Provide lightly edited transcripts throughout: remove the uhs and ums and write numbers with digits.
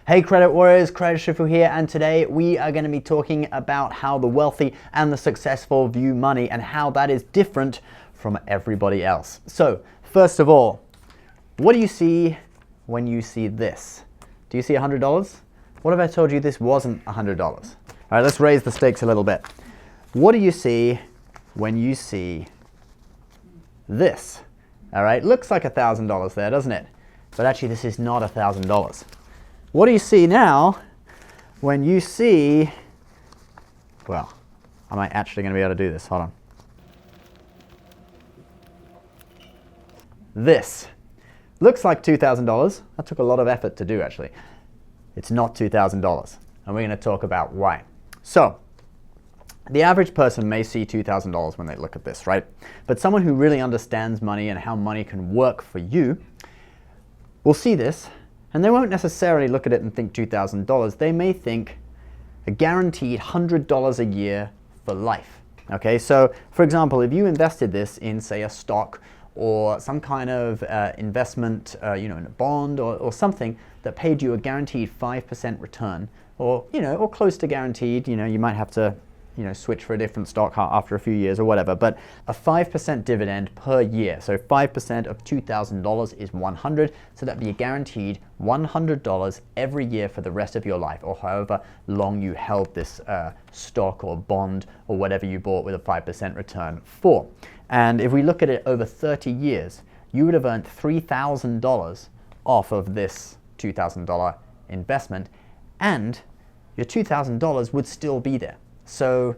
Hey Credit Warriors, Credit Shifu here, and today we are going to be talking about how the wealthy and the successful view money and how that is different from everybody else. So, first of all, what do you see when you see this? Do you see $100? What if I told you this wasn't $100? All right, let's raise the stakes a little bit. What do you see when you see this? All right, looks like $1,000 there, doesn't it? But actually, this is not $1,000. What do you see now when you see, well, am I actually going to be able to do this? Hold on. This looks like $2,000. That took a lot of effort to do, actually. It's not $2,000, and we're going to talk about why. So, the average person may see $2,000 when they look at this, right? But someone who really understands money and how money can work for you will see this, and they won't necessarily look at it and think $2,000. They may think a guaranteed $100 a year for life. Okay, so for example, if you invested this in, say, a stock or some kind of investment, in a bond or something that paid you a guaranteed 5% return, or or close to guaranteed, you might have to switch for a different stock after a few years or whatever, but a 5% dividend per year. So 5% of $2,000 is 100, so that'd be a guaranteed $100 every year for the rest of your life, or however long you held this stock or bond or whatever you bought with a 5% return for. And if we look at it over 30 years, you would have earned $3,000 off of this $2,000 investment, and your $2,000 would still be there. So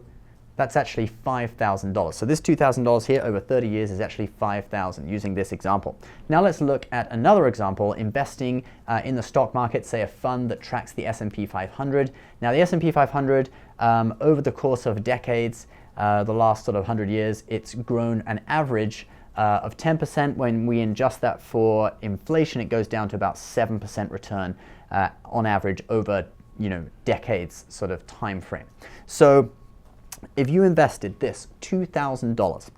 that's actually $5,000. So this $2,000 here over 30 years is actually $5,000 using this example. Now let's look at another example, investing in the stock market, say a fund that tracks the S&P 500. Now the S&P 500, over the course of decades, the last sort of 100 years, it's grown an average of 10%. When we adjust that for inflation, it goes down to about 7% return on average over decades sort of time frame. So if you invested this $2,000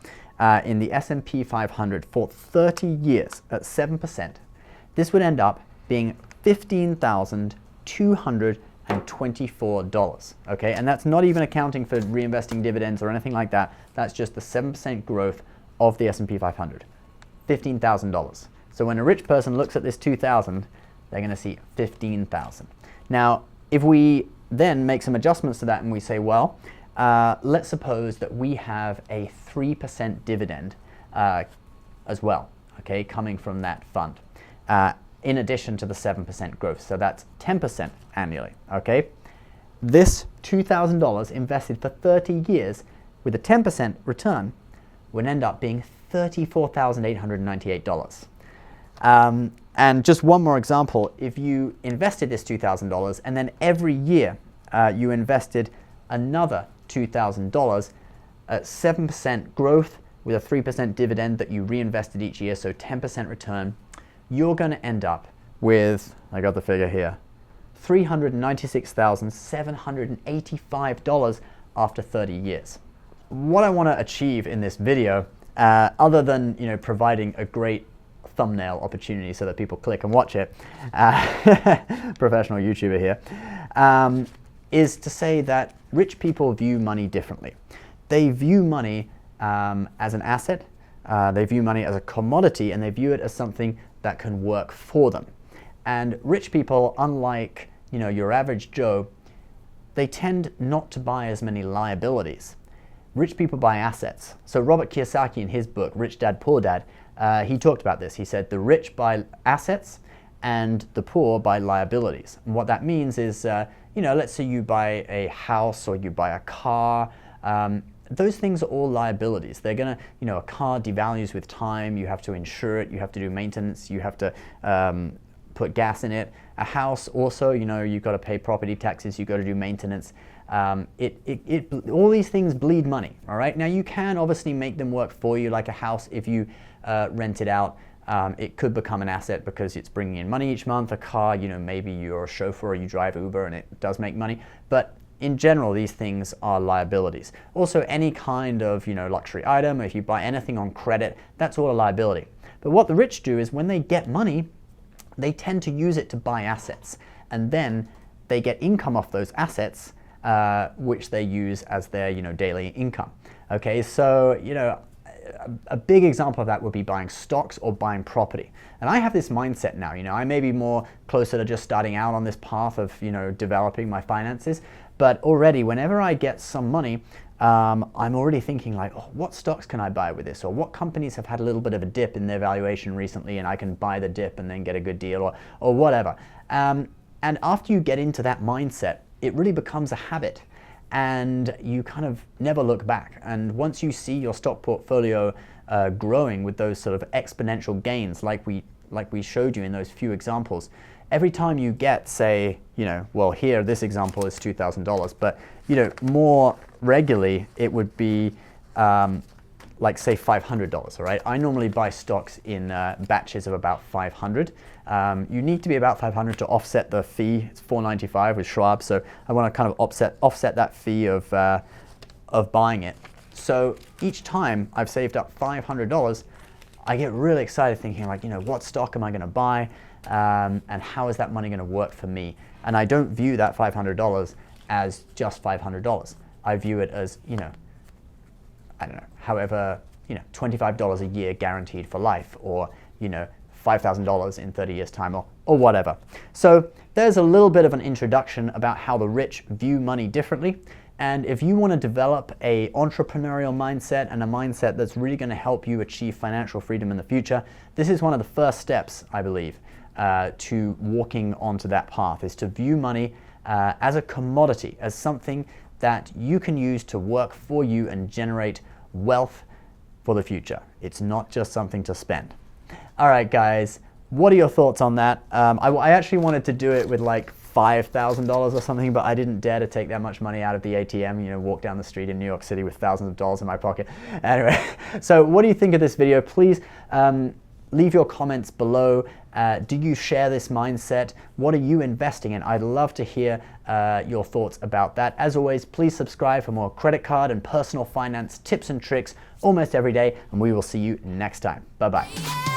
in the S&P 500 for 30 years at 7%, this would end up being $15,224, okay? And that's not even accounting for reinvesting dividends or anything like that. That's just the 7% growth of the S&P 500, $15,000. So when a rich person looks at this 2,000, they're going to see 15,000. Now, if we then make some adjustments to that and we say, well, let's suppose that we have a 3% dividend as well, okay, coming from that fund, in addition to the 7% growth. So that's 10% annually, okay? This $2,000 invested for 30 years with a 10% return would end up being $34,898. And just one more example, if you invested this $2,000 and then every year you invested another $2,000 at 7% growth with a 3% dividend that you reinvested each year, so 10% return, you're going to end up with, I got the figure here, $396,785 after 30 years. What I want to achieve in this video, other than providing a great thumbnail opportunity so that people click and watch it, professional YouTuber here, is to say that rich people view money differently. They view money as an asset, they view money as a commodity, and they view it as something that can work for them. And rich people, unlike your average Joe, they tend not to buy as many liabilities. Rich people buy assets. So Robert Kiyosaki, in his book, Rich Dad, Poor Dad, he talked about this. He said the rich buy assets and the poor buy liabilities. And what that means is, let's say you buy a house or you buy a car. Those things are all liabilities. They're gonna, a car devalues with time. You have to insure it. You have to do maintenance. You have to put gas in it. A house also, you've got to pay property taxes. You've got to do maintenance. All these things bleed money, all right? Now, you can obviously make them work for you, like a house. If you rent it out, it could become an asset because it's bringing in money each month. A car, maybe you're a chauffeur or you drive Uber and it does make money. But in general, these things are liabilities. Also, any kind of luxury item, if you buy anything on credit, that's all a liability. But what the rich do is when they get money, they tend to use it to buy assets. and then they get income off those assets, which they use as their, daily income. Okay, so, a big example of that would be buying stocks or buying property. And I have this mindset now, I may be more closer to just starting out on this path of, developing my finances, but already whenever I get some money, I'm already thinking like, oh, what stocks can I buy with this? Or what companies have had a little bit of a dip in their valuation recently and I can buy the dip and then get a good deal, or whatever. And after you get into that mindset, it really becomes a habit. And you kind of never look back. And once you see your stock portfolio growing with those sort of exponential gains, like we showed you in those few examples, every time you get, say, well, here this example is $2,000, but more regularly it would be like say $500. All right, I normally buy stocks in batches of about 500. You need to be about 500 to offset the fee. It's $4.95 with Schwab, so I want to kind of offset that fee of buying it. So each time I've saved up $500, I get really excited thinking like, what stock am I going to buy, and how is that money going to work for me? And I don't view that $500 as just $500. I view it as, I don't know, however, $25 a year guaranteed for life, or, $5,000 in 30 years time, or whatever. So there's a little bit of an introduction about how the rich view money differently. And if you want to develop a entrepreneurial mindset and a mindset that's really going to help you achieve financial freedom in the future, this is one of the first steps, I believe, to walking onto that path, is to view money as a commodity, as something that you can use to work for you and generate wealth for the future. It's not just something to spend. All right, guys, what are your thoughts on that? I actually wanted to do it with like $5,000 or something, but I didn't dare to take that much money out of the ATM, walk down the street in New York City with thousands of dollars in my pocket. Anyway, so what do you think of this video? Please leave your comments below. Do you share this mindset? What are you investing in? I'd love to hear your thoughts about that. As always, please subscribe for more credit card and personal finance tips and tricks almost every day, and we will see you next time. Bye-bye.